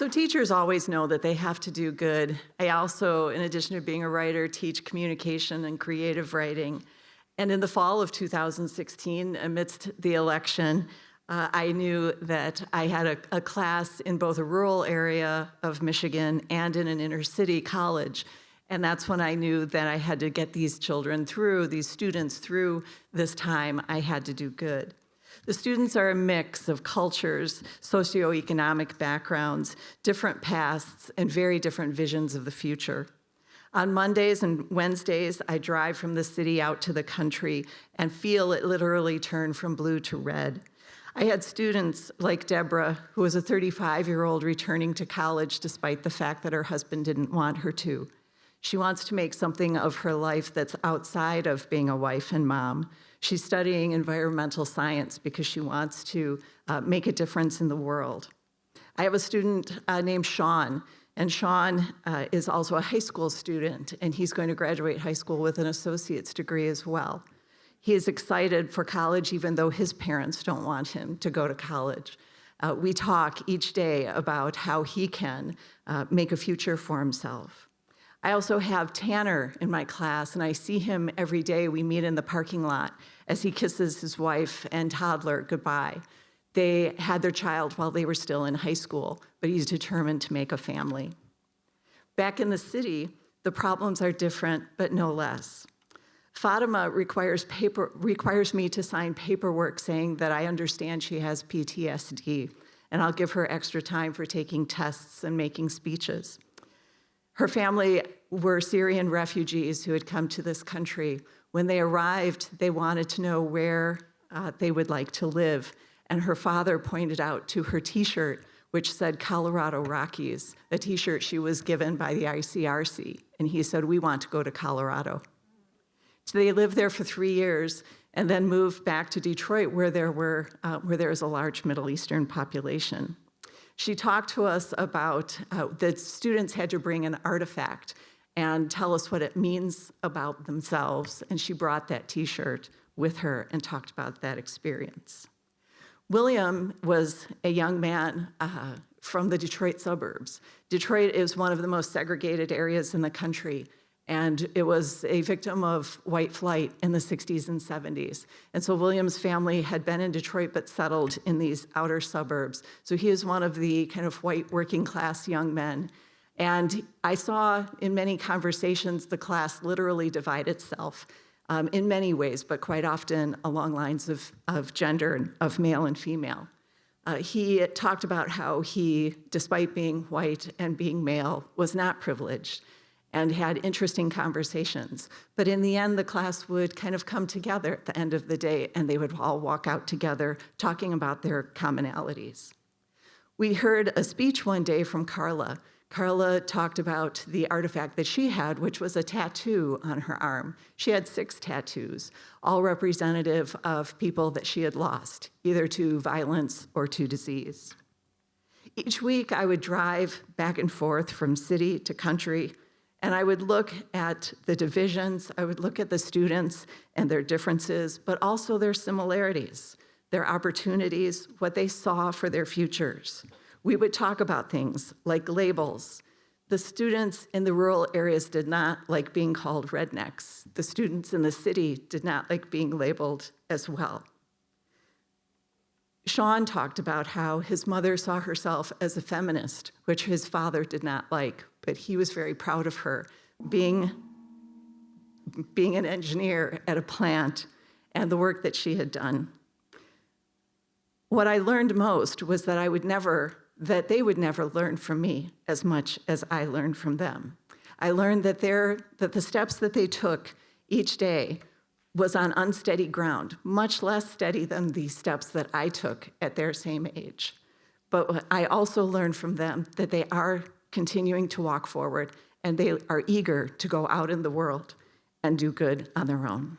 So teachers always know that they have to do good. I also, in addition to being a writer, teach communication and creative writing. And in the fall of 2016, amidst the election, I knew that I had a class in both a rural area of Michigan and in an inner city college. And that's when I knew that I had to get these children through, these students through this time. I had to do good. The students are a mix of cultures, socioeconomic backgrounds, different pasts, and very different visions of the future. On Mondays and Wednesdays, I drive from the city out to the country and feel it literally turn from blue to red. I had students like Deborah, who was a 35-year-old returning to college despite the fact that her husband didn't want her to. She wants to make something of her life that's outside of being a wife and mom. She's studying environmental science because she wants to make a difference in the world. I have a student named Sean, and Sean is also a high school student, and he's going to graduate high school with an associate's degree as well. He is excited for college even though his parents don't want him to go to college. We talk each day about how he can make a future for himself. I also have Tanner in my class, and I see him every day. We meet in the parking lot as he kisses his wife and toddler goodbye. They had their child while they were still in high school, but he's determined to make a family. Back in the city, the problems are different, but no less. Fatima requires me to sign paperwork saying that I understand she has PTSD, and I'll give her extra time for taking tests and making speeches. Her family were Syrian refugees who had come to this country. When they arrived, they wanted to know where they would like to live, and her father pointed out to her T-shirt, which said Colorado Rockies, a T-shirt she was given by the ICRC, and he said, "We want to go to Colorado." So they lived there for 3 years and then moved back to Detroit where there is a large Middle Eastern population. She talked to us about that students had to bring an artifact and tell us what it means about themselves, and she brought that T-shirt with her and talked about that experience. William was a young man from the Detroit suburbs. Detroit is one of the most segregated areas in the country, and it was a victim of white flight in the 60s and 70s. And so William's family had been in Detroit but settled in these outer suburbs. So he is one of the kind of white working class young men. And I saw in many conversations the class literally divide itself in many ways, but quite often along lines of gender, of male and female. He talked about how he, despite being white and being male, was not privileged, and had interesting conversations. But in the end, the class would kind of come together at the end of the day, and they would all walk out together talking about their commonalities. We heard a speech one day from Carla. Carla talked about the artifact that she had, which was a tattoo on her arm. She had 6 tattoos, all representative of people that she had lost, either to violence or to disease. Each week, I would drive back and forth from city to country, and I would look at the divisions, I would look at the students and their differences, but also their similarities, their opportunities, what they saw for their futures. We would talk about things like labels. The students in the rural areas did not like being called rednecks. The students in the city did not like being labeled as well. Sean talked about how his mother saw herself as a feminist, which his father did not like, but he was very proud of her being an engineer at a plant and the work that she had done. What I learned most was that they would never learn from me as much as I learned from them. I learned that the steps that they took each day was on unsteady ground, much less steady than the steps that I took at their same age. But I also learned from them that they are continuing to walk forward, and they are eager to go out in the world and do good on their own.